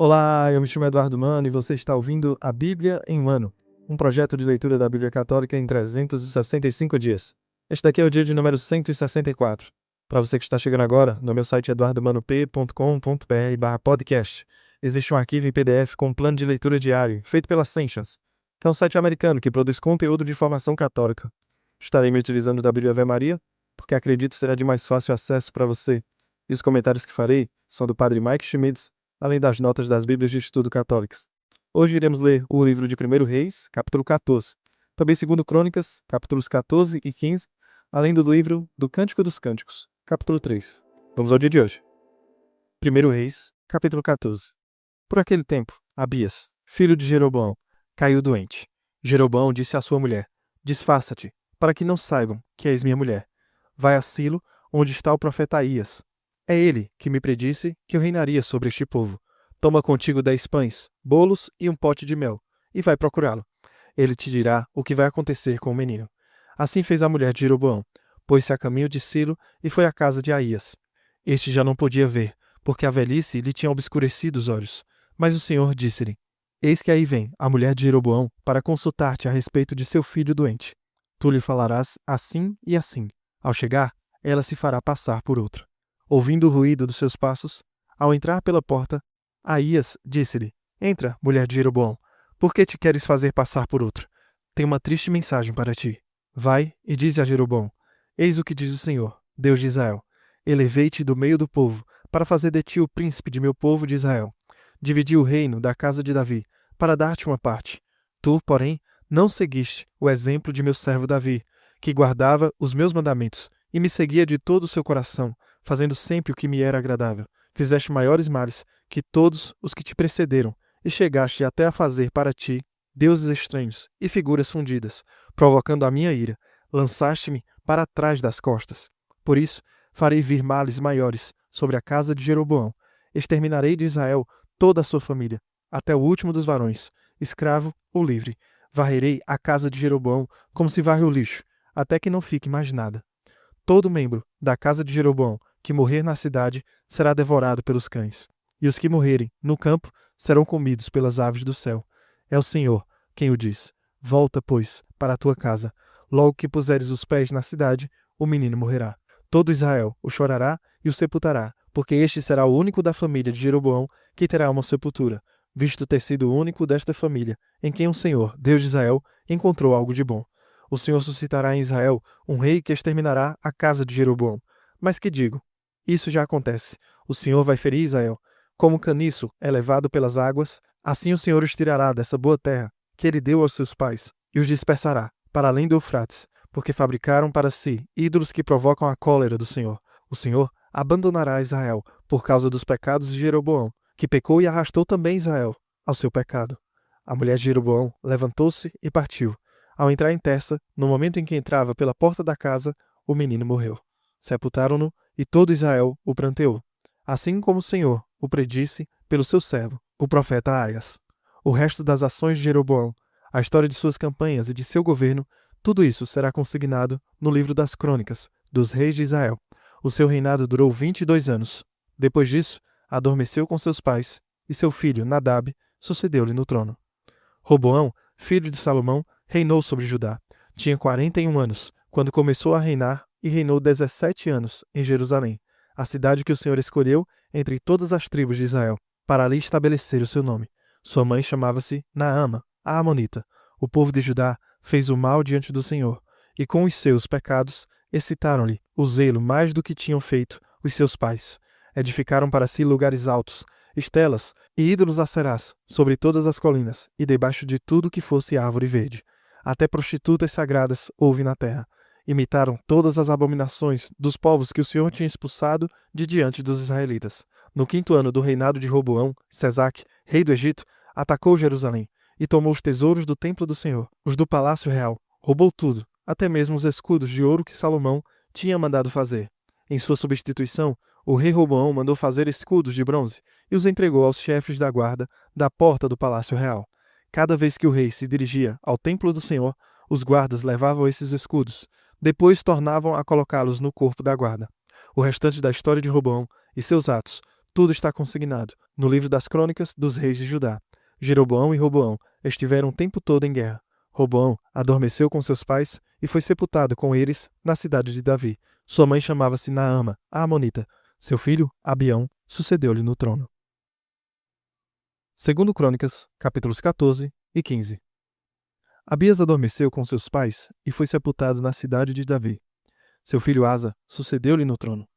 Olá, eu me chamo Eduardo Mano e você está ouvindo a Bíblia em um ano, um projeto de leitura da Bíblia Católica em 365 dias. Este daqui é o dia de número 164. Para você que está chegando agora, no meu site eduardomano.p.com.br/podcast, existe um arquivo em PDF com um plano de leitura diário, feito pela Ascensions, que é um site americano que produz conteúdo de formação católica. Estarei me utilizando da Bíblia Ave Maria, porque acredito será de mais fácil acesso para você. E os comentários que farei são do Padre Mike Schmitz, além das notas das Bíblias de Estudo Católicas. Hoje iremos ler o livro de 1º Reis, capítulo 14, também 2º Crônicas, capítulos 14 e 15, além do livro do Cântico dos Cânticos, capítulo 3. Vamos ao dia de hoje. 1º Reis, capítulo 14. Por aquele tempo, Abias, filho de Jeroboão, caiu doente. Jeroboão disse à sua mulher: Disfarça-te, para que não saibam que és minha mulher. Vai a Silo, onde está o profeta Aías. É ele que me predisse que eu reinaria sobre este povo. Toma contigo 10 pães, bolos e um pote de mel, e vai procurá-lo. Ele te dirá o que vai acontecer com o menino. Assim fez a mulher de Jeroboão, pôs-se a caminho de Silo e foi à casa de Aías. Este já não podia ver, porque a velhice lhe tinha obscurecido os olhos. Mas o Senhor disse-lhe: Eis que aí vem a mulher de Jeroboão para consultar-te a respeito de seu filho doente. Tu lhe falarás assim e assim. Ao chegar, ela se fará passar por outro. Ouvindo o ruído dos seus passos, ao entrar pela porta, Aías disse-lhe: Entra, mulher de Jeroboão, por que te queres fazer passar por outro? Tenho uma triste mensagem para ti. Vai e dize a Jeroboão: Eis o que diz o Senhor, Deus de Israel: Elevei-te do meio do povo, para fazer de ti o príncipe de meu povo de Israel. Dividi o reino da casa de Davi, para dar-te uma parte. Tu, porém, não seguiste o exemplo de meu servo Davi, que guardava os meus mandamentos e me seguia de todo o seu coração, fazendo sempre o que me era agradável. Fizeste maiores males que todos os que te precederam, e chegaste até a fazer para ti deuses estranhos e figuras fundidas, provocando a minha ira. Lançaste-me para trás das costas. Por isso, farei vir males maiores sobre a casa de Jeroboão. Exterminarei de Israel toda a sua família, até o último dos varões, escravo ou livre. Varrerei a casa de Jeroboão como se varre o lixo, até que não fique mais nada. Todo membro da casa de Jeroboão que morrer na cidade será devorado pelos cães, e os que morrerem no campo serão comidos pelas aves do céu. É o Senhor quem o diz. Volta, pois, para a tua casa. Logo que puseres os pés na cidade, o menino morrerá. Todo Israel o chorará e o sepultará, porque este será o único da família de Jeroboão que terá uma sepultura, visto ter sido o único desta família em quem o Senhor, Deus de Israel, encontrou algo de bom. O Senhor suscitará em Israel um rei que exterminará a casa de Jeroboão. Mas que digo? Isso já acontece. O Senhor vai ferir Israel. Como o caniço é levado pelas águas, assim o Senhor os tirará dessa boa terra que ele deu aos seus pais, e os dispersará para além do Eufrates, porque fabricaram para si ídolos que provocam a cólera do Senhor. O Senhor abandonará Israel por causa dos pecados de Jeroboão, que pecou e arrastou também Israel ao seu pecado. A mulher de Jeroboão levantou-se e partiu. Ao entrar em Terça, no momento em que entrava pela porta da casa, o menino morreu. Sepultaram-no e todo Israel o pranteou, assim como o Senhor o predisse pelo seu servo, o profeta Aias. O resto das ações de Jeroboão, a história de suas campanhas e de seu governo, tudo isso será consignado no livro das Crônicas dos reis de Israel. O seu reinado durou 22 anos. Depois disso, adormeceu com seus pais, e seu filho, Nadab, sucedeu-lhe no trono. Roboão, filho de Salomão, reinou sobre Judá. Tinha 41 anos, quando começou a reinar, e reinou 17 anos em Jerusalém, a cidade que o Senhor escolheu entre todas as tribos de Israel, para ali estabelecer o seu nome. Sua mãe chamava-se Naama, a Amonita. O povo de Judá fez o mal diante do Senhor, e com os seus pecados excitaram-lhe o zelo mais do que tinham feito os seus pais. Edificaram para si lugares altos, estelas e ídolos acerás sobre todas as colinas e debaixo de tudo que fosse árvore verde. Até prostitutas sagradas houve na terra. Imitaram todas as abominações dos povos que o Senhor tinha expulsado de diante dos israelitas. No 5º ano do reinado de Roboão, Sesaque, rei do Egito, atacou Jerusalém e tomou os tesouros do templo do Senhor, os do palácio real. Roubou tudo, até mesmo os escudos de ouro que Salomão tinha mandado fazer. Em sua substituição, o rei Roboão mandou fazer escudos de bronze e os entregou aos chefes da guarda da porta do palácio real. Cada vez que o rei se dirigia ao templo do Senhor, os guardas levavam esses escudos. Depois tornavam a colocá-los no corpo da guarda. O restante da história de Roboão e seus atos, Tudo está consignado no livro das crônicas dos reis de Judá. Jeroboão e Roboão estiveram o tempo todo em guerra. Roboão adormeceu com seus pais e foi sepultado com eles na cidade de Davi. Sua mãe chamava-se Naama, a Amonita. Seu filho, Abião, sucedeu-lhe no trono. Segundo Crônicas, capítulos 14 e 15. Abias adormeceu com seus pais e foi sepultado na cidade de Davi. Seu filho Asa sucedeu-lhe no trono.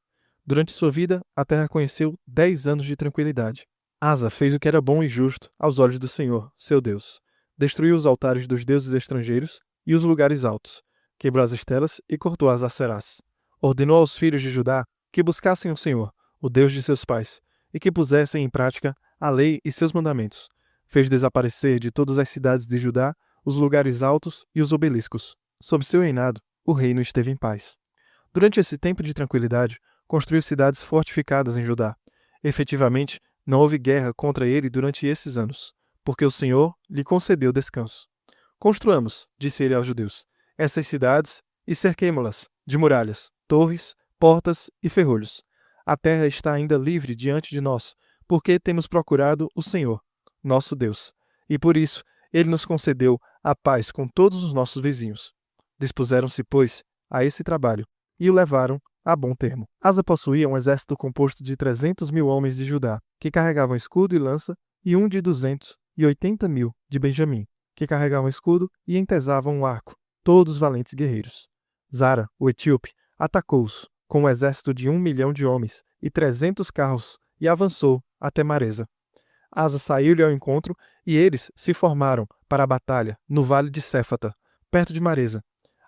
Durante sua vida, a terra conheceu 10 anos de tranquilidade. Asa fez o que era bom e justo aos olhos do Senhor, seu Deus. Destruiu os altares dos deuses estrangeiros e os lugares altos. Quebrou as estelas e cortou as acerás. Ordenou aos filhos de Judá que buscassem o Senhor, o Deus de seus pais, e que pusessem em prática a lei e seus mandamentos. Fez desaparecer de todas as cidades de Judá os lugares altos e os obeliscos. Sob seu reinado, o reino esteve em paz. Durante esse tempo de tranquilidade, construiu cidades fortificadas em Judá. Efetivamente, não houve guerra contra ele durante esses anos, porque o Senhor lhe concedeu descanso. Construamos, disse ele aos judeus, essas cidades e cerquemo-las de muralhas, torres, portas e ferrolhos. A terra está ainda livre diante de nós, porque temos procurado o Senhor, nosso Deus, e por isso ele nos concedeu a paz com todos os nossos vizinhos. Dispuseram-se, pois, a esse trabalho e o levaram a bom termo. Asa possuía um exército composto de 300.000 homens de Judá, que carregavam escudo e lança, e um de 280.000 de Benjamim, que carregavam escudo e entesavam um arco, todos valentes guerreiros. Zara, o etíope, atacou-os com um exército de 1 milhão de homens e 300 carros e avançou até Maresa. Asa saiu-lhe ao encontro e eles se formaram para a batalha no vale de Séfata, perto de Maresa.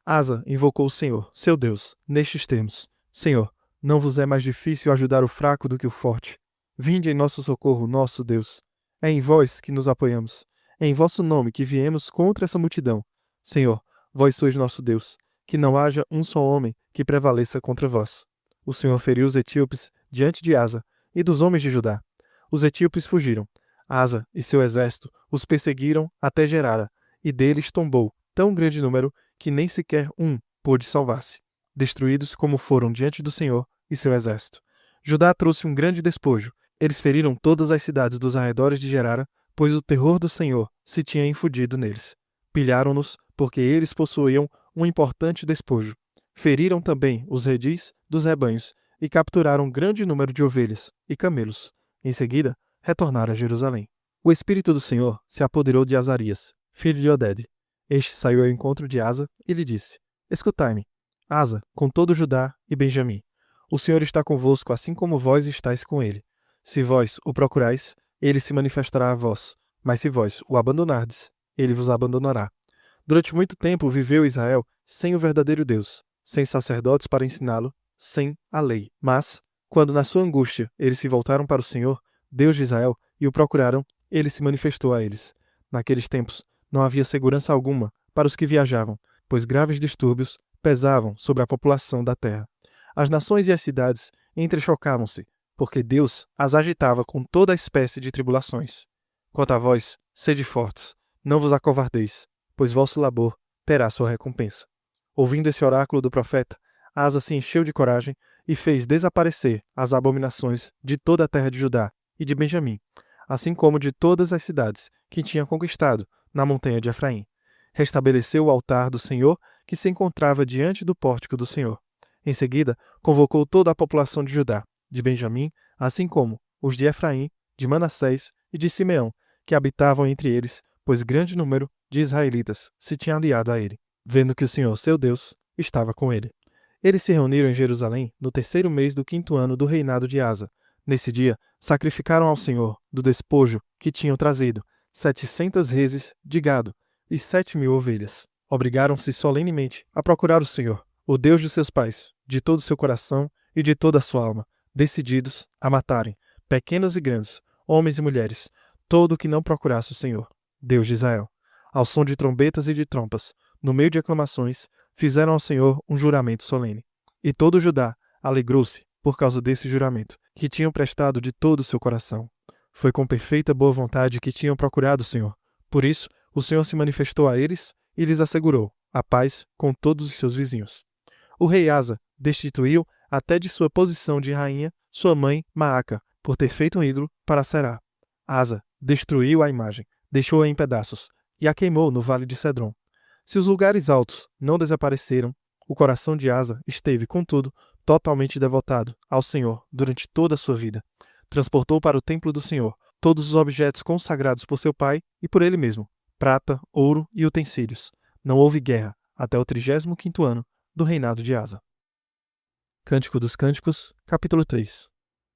Asa invocou o Senhor, seu Deus, nestes termos: Senhor, não vos é mais difícil ajudar o fraco do que o forte. Vinde em nosso socorro, nosso Deus. É em vós que nos apoiamos. É em vosso nome que viemos contra essa multidão. Senhor, vós sois nosso Deus. Que não haja um só homem que prevaleça contra vós. O Senhor feriu os etíopes diante de Asa e dos homens de Judá. Os etíopes fugiram. Asa e seu exército os perseguiram até Gerara, e deles tombou tão grande número que nem sequer um pôde salvar-se, destruídos como foram diante do Senhor e seu exército. Judá trouxe um grande despojo. Eles feriram todas as cidades dos arredores de Gerara, pois o terror do Senhor se tinha infundido neles. Pilharam-nos porque eles possuíam um importante despojo. Feriram também os redis dos rebanhos e capturaram um grande número de ovelhas e camelos. Em seguida, retornaram a Jerusalém. O Espírito do Senhor se apoderou de Azarias, filho de Oded. Este saiu ao encontro de Asa e lhe disse: Escutai-me, Asa, com todo Judá e Benjamim. O Senhor está convosco, assim como vós estáis com ele. Se vós o procurais, ele se manifestará a vós. Mas se vós o abandonardes, ele vos abandonará. Durante muito tempo viveu Israel sem o verdadeiro Deus, sem sacerdotes para ensiná-lo, sem a lei. Mas, quando na sua angústia eles se voltaram para o Senhor, Deus de Israel, e o procuraram, ele se manifestou a eles. Naqueles tempos, não havia segurança alguma para os que viajavam, pois graves distúrbios pesavam sobre a população da terra. As nações e as cidades entrechocavam-se, porque Deus as agitava com toda a espécie de tribulações. Quanto a vós, sede fortes, não vos acovardeis, pois vosso labor terá sua recompensa. Ouvindo esse oráculo do profeta, Asa se encheu de coragem e fez desaparecer as abominações de toda a terra de Judá e de Benjamim, assim como de todas as cidades que tinha conquistado na montanha de Efraim. Restabeleceu o altar do Senhor que se encontrava diante do pórtico do Senhor. Em seguida, convocou toda a população de Judá, de Benjamim, assim como os de Efraim, de Manassés e de Simeão, que habitavam entre eles, pois grande número de israelitas se tinha aliado a ele, vendo que o Senhor, seu Deus, estava com ele. Eles se reuniram em Jerusalém no 3º mês do 5º ano do reinado de Asa. Nesse dia, sacrificaram ao Senhor, do despojo que tinham trazido, 700 reses de gado e 7.000 ovelhas. Obrigaram-se solenemente a procurar o Senhor, o Deus de seus pais, de todo o seu coração e de toda a sua alma, decididos a matarem, pequenos e grandes, homens e mulheres, todo o que não procurasse o Senhor, Deus de Israel. Ao som de trombetas e de trompas, no meio de aclamações, fizeram ao Senhor um juramento solene. E todo Judá alegrou-se por causa desse juramento, que tinham prestado de todo o seu coração. Foi com perfeita boa vontade que tinham procurado o Senhor. Por isso, o Senhor se manifestou a eles e lhes assegurou a paz com todos os seus vizinhos. O rei Asa destituiu até de sua posição de rainha sua mãe Maaca, por ter feito um ídolo para Será. Asa destruiu a imagem, deixou-a em pedaços, e a queimou no vale de Cedron. Se os lugares altos não desapareceram, o coração de Asa esteve, contudo, totalmente devotado ao Senhor durante toda a sua vida. Transportou para o templo do Senhor todos os objetos consagrados por seu pai e por ele mesmo, prata, ouro e utensílios. Não houve guerra até o 35º ano do reinado de Asa. Cântico dos Cânticos, capítulo 3.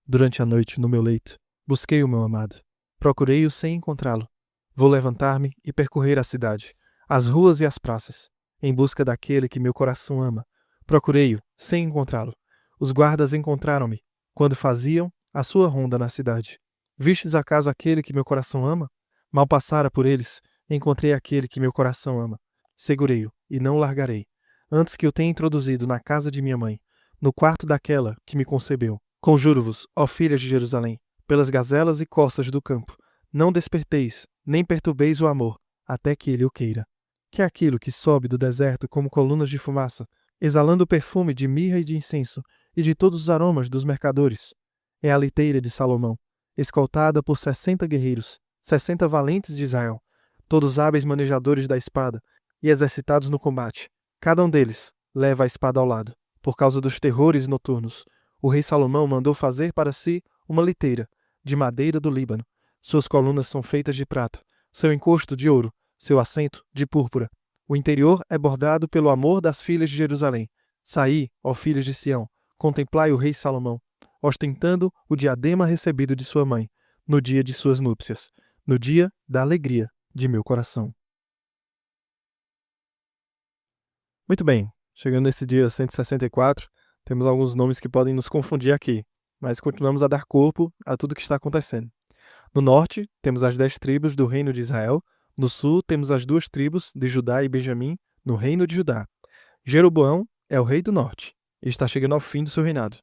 Durante a noite, no meu leito, busquei o meu amado. Procurei-o sem encontrá-lo. Vou levantar-me e percorrer a cidade, as ruas e as praças, em busca daquele que meu coração ama. Procurei-o sem encontrá-lo. Os guardas encontraram-me quando faziam a sua ronda na cidade. Vistes acaso aquele que meu coração ama? Mal passara por eles, encontrei aquele que meu coração ama. Segurei-o e não o largarei, antes que o tenha introduzido na casa de minha mãe, no quarto daquela que me concebeu. Conjuro-vos, ó filhas de Jerusalém, pelas gazelas e corças do campo, não desperteis, nem perturbeis o amor, até que ele o queira. Que é aquilo que sobe do deserto como colunas de fumaça, exalando o perfume de mirra e de incenso, e de todos os aromas dos mercadores? É a liteira de Salomão, escoltada por 60 guerreiros, 60 valentes de Israel, todos hábeis manejadores da espada e exercitados no combate. Cada um deles leva a espada ao lado, por causa dos terrores noturnos. O rei Salomão mandou fazer para si uma liteira, de madeira do Líbano. Suas colunas são feitas de prata, seu encosto de ouro, seu assento de púrpura. O interior é bordado pelo amor das filhas de Jerusalém. Saí, ó filhas de Sião, contemplai o rei Salomão, ostentando o diadema recebido de sua mãe, no dia de suas núpcias, no dia da alegria de meu coração. Muito bem, chegando nesse dia 164, temos alguns nomes que podem nos confundir aqui, mas continuamos a dar corpo a tudo que está acontecendo. No norte, temos as 10 tribos do reino de Israel. No sul, temos as 2 tribos de Judá e Benjamim, no reino de Judá. Jeroboão é o rei do norte e está chegando ao fim do seu reinado.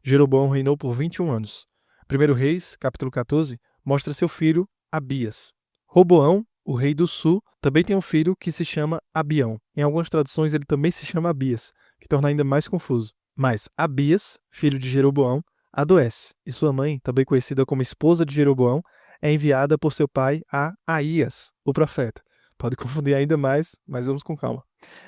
Jeroboão reinou por 21 anos. 1 Reis, capítulo 14, mostra seu filho, Abias. Roboão, o rei do sul, também tem um filho que se chama Abião. Em algumas traduções ele também se chama Abias, que torna ainda mais confuso. Mas Abias, filho de Jeroboão, adoece, e sua mãe, também conhecida como esposa de Jeroboão, é enviada por seu pai a Aías, o profeta. Pode confundir ainda mais, mas vamos com calma.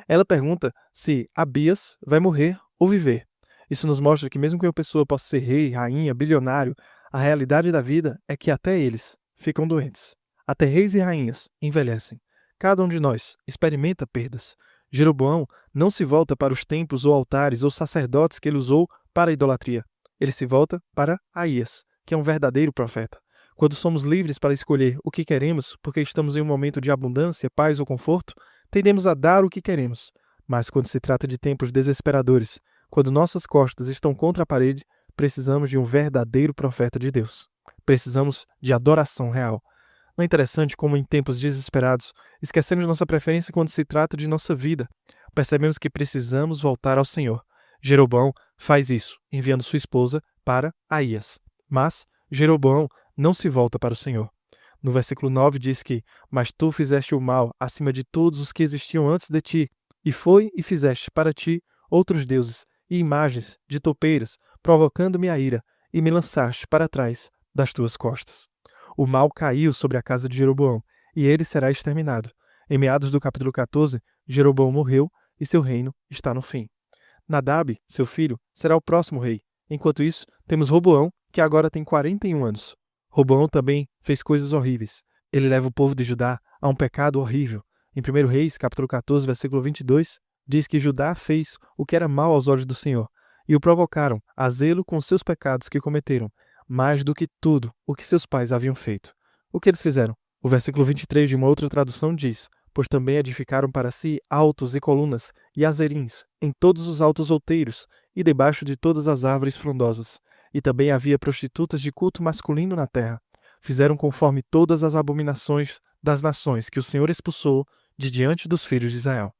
Ela pergunta se Abias vai morrer ou viver. Isso nos mostra que mesmo que uma pessoa possa ser rei, rainha, bilionário, a realidade da vida é que até eles ficam doentes. Até reis e rainhas envelhecem. Cada um de nós experimenta perdas. Jeroboão não se volta para os templos ou altares ou sacerdotes que ele usou para a idolatria. Ele se volta para Aías, que é um verdadeiro profeta. Quando somos livres para escolher o que queremos, porque estamos em um momento de abundância, paz ou conforto, tendemos a dar o que queremos. Mas quando se trata de tempos desesperadores, quando nossas costas estão contra a parede, precisamos de um verdadeiro profeta de Deus. Precisamos de adoração real. Não é interessante como em tempos desesperados, esquecemos nossa preferência quando se trata de nossa vida. Percebemos que precisamos voltar ao Senhor. Jeroboão faz isso, enviando sua esposa para Aías. Mas Jeroboão não se volta para o Senhor. No versículo 9 diz que: "Mas tu fizeste o mal acima de todos os que existiam antes de ti, e foi e fizeste para ti outros deuses e imagens de topeiras, provocando-me a ira, e me lançaste para trás das tuas costas." O mal caiu sobre a casa de Jeroboão, e ele será exterminado. Em meados do capítulo 14, Jeroboão morreu e seu reino está no fim. Nadab, seu filho, será o próximo rei. Enquanto isso, temos Roboão, que agora tem 41 anos. Roboão também fez coisas horríveis. Ele leva o povo de Judá a um pecado horrível. Em 1 Reis, capítulo 14, versículo 22, diz que Judá fez o que era mal aos olhos do Senhor, e o provocaram a zelo com seus pecados que cometeram, mais do que tudo o que seus pais haviam feito. O que eles fizeram? O versículo 23 de uma outra tradução diz: "Pois também edificaram para si altos e colunas e azerins em todos os altos outeiros e debaixo de todas as árvores frondosas. E também havia prostitutas de culto masculino na terra. Fizeram conforme todas as abominações das nações que o Senhor expulsou de diante dos filhos de Israel."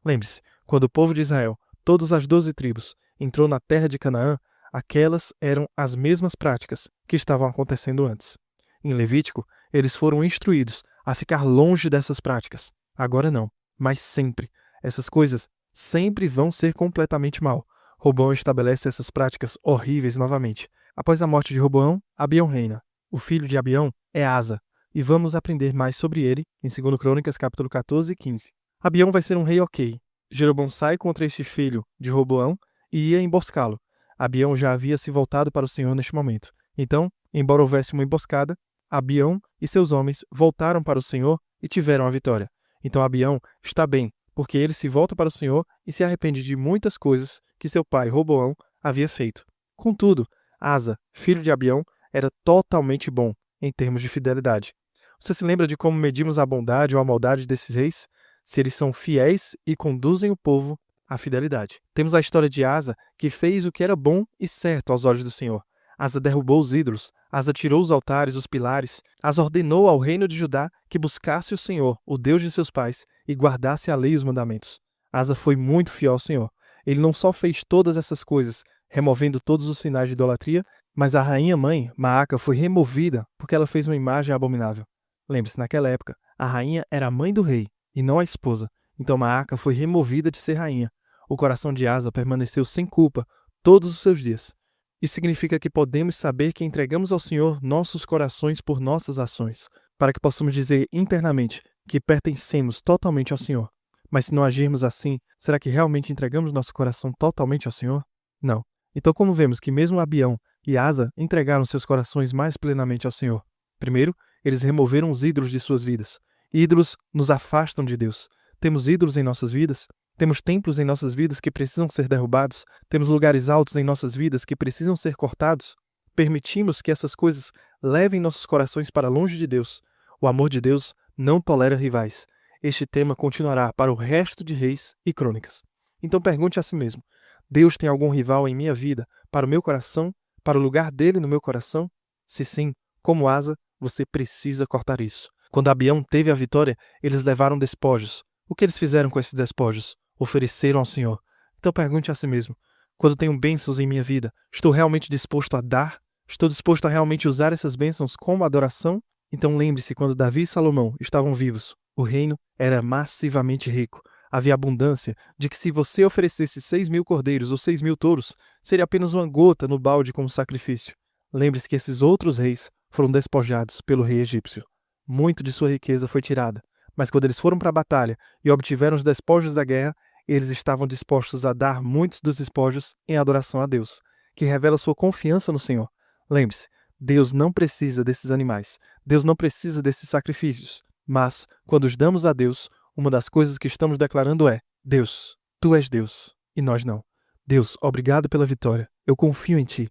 Lembre-se, quando o povo de Israel, todas as 12 tribos, entrou na terra de Canaã, aquelas eram as mesmas práticas que estavam acontecendo antes. Em Levítico, eles foram instruídos a ficar longe dessas práticas. Agora não, mas sempre. Essas coisas sempre vão ser completamente mal. Roboão estabelece essas práticas horríveis novamente. Após a morte de Roboão, Abião reina. O filho de Abião é Asa, e vamos aprender mais sobre ele em 2 Crônicas capítulo 14 e 15. Abião vai ser um rei ok. Jeroboão sai contra este filho de Roboão e ia emboscá-lo. Abião já havia se voltado para o Senhor neste momento. Então, embora houvesse uma emboscada, Abião e seus homens voltaram para o Senhor e tiveram a vitória. Então Abião está bem, porque ele se volta para o Senhor e se arrepende de muitas coisas que seu pai Roboão havia feito. Contudo, Asa, filho de Abião, era totalmente bom em termos de fidelidade. Você se lembra de como medimos a bondade ou a maldade desses reis? Se eles são fiéis e conduzem o povo à fidelidade. Temos a história de Asa, que fez o que era bom e certo aos olhos do Senhor. Asa derrubou os ídolos, Asa tirou os altares, os pilares, Asa ordenou ao reino de Judá que buscasse o Senhor, o Deus de seus pais, e guardasse a lei e os mandamentos. Asa foi muito fiel ao Senhor. Ele não só fez todas essas coisas, removendo todos os sinais de idolatria, mas a rainha-mãe, Maaca, foi removida porque ela fez uma imagem abominável. Lembre-se, naquela época, a rainha era a mãe do rei e não a esposa, então Maaca foi removida de ser rainha. O coração de Asa permaneceu sem culpa todos os seus dias. Isso significa que podemos saber que entregamos ao Senhor nossos corações por nossas ações, para que possamos dizer internamente que pertencemos totalmente ao Senhor. Mas se não agirmos assim, será que realmente entregamos nosso coração totalmente ao Senhor? Não. Então, como vemos que mesmo Abião e Asa entregaram seus corações mais plenamente ao Senhor? Primeiro, eles removeram os ídolos de suas vidas. Ídolos nos afastam de Deus. Temos ídolos em nossas vidas? Temos templos em nossas vidas que precisam ser derrubados? Temos lugares altos em nossas vidas que precisam ser cortados? Permitimos que essas coisas levem nossos corações para longe de Deus. O amor de Deus não tolera rivais. Este tema continuará para o resto de Reis e Crônicas. Então pergunte a si mesmo: Deus tem algum rival em minha vida, para o meu coração, para o lugar dele no meu coração? Se sim, como Asa, você precisa cortar isso. Quando Abião teve a vitória, eles levaram despojos. O que eles fizeram com esses despojos? Ofereceram ao Senhor. Então pergunte a si mesmo: quando tenho bênçãos em minha vida, estou realmente disposto a dar? Estou disposto a realmente usar essas bênçãos como adoração? Então lembre-se, quando Davi e Salomão estavam vivos, o reino era massivamente rico. Havia abundância de que se você oferecesse 6.000 cordeiros ou 6.000 touros, seria apenas uma gota no balde como sacrifício. Lembre-se que esses outros reis foram despojados pelo rei egípcio. Muito de sua riqueza foi tirada, mas quando eles foram para a batalha e obtiveram os despojos da guerra, eles estavam dispostos a dar muitos dos despojos em adoração a Deus, que revela sua confiança no Senhor. Lembre-se, Deus não precisa desses animais, Deus não precisa desses sacrifícios, mas, quando os damos a Deus, uma das coisas que estamos declarando é: Deus, Tu és Deus, e nós não. Deus, obrigado pela vitória, eu confio em Ti.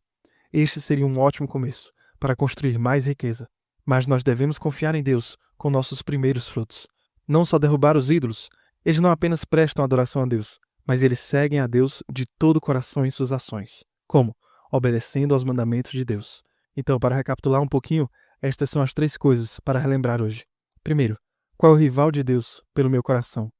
Este seria um ótimo começo para construir mais riqueza, mas nós devemos confiar em Deus com nossos primeiros frutos. Não só derrubar os ídolos, eles não apenas prestam adoração a Deus, mas eles seguem a Deus de todo o coração em suas ações. Como? Obedecendo aos mandamentos de Deus. Então, para recapitular um pouquinho, estas são as 3 coisas para relembrar hoje. Primeiro, qual é o rival de Deus pelo meu coração?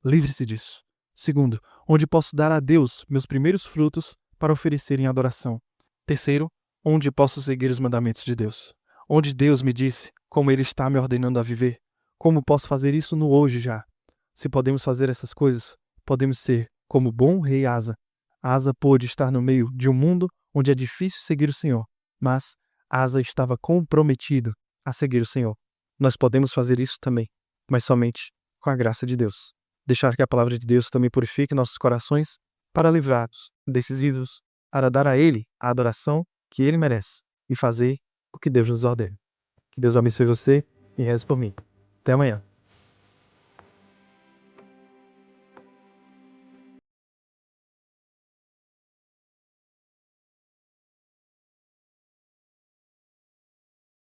Livre-se disso. Segundo, onde posso dar a Deus meus primeiros frutos para oferecer em adoração? Terceiro, onde posso seguir os mandamentos de Deus? Onde Deus me disse como Ele está me ordenando a viver? Como posso fazer isso no hoje já? Se podemos fazer essas coisas, podemos ser como o bom rei Asa. Asa pôde estar no meio de um mundo onde é difícil seguir o Senhor, mas Asa estava comprometido a seguir o Senhor. Nós podemos fazer isso também, mas somente com a graça de Deus. Deixar que a palavra de Deus também purifique nossos corações para livrar-nos desses ídolos, para dar a Ele a adoração que Ele merece e fazer o que Deus nos ordena. Que Deus abençoe você e reze por mim. Até amanhã.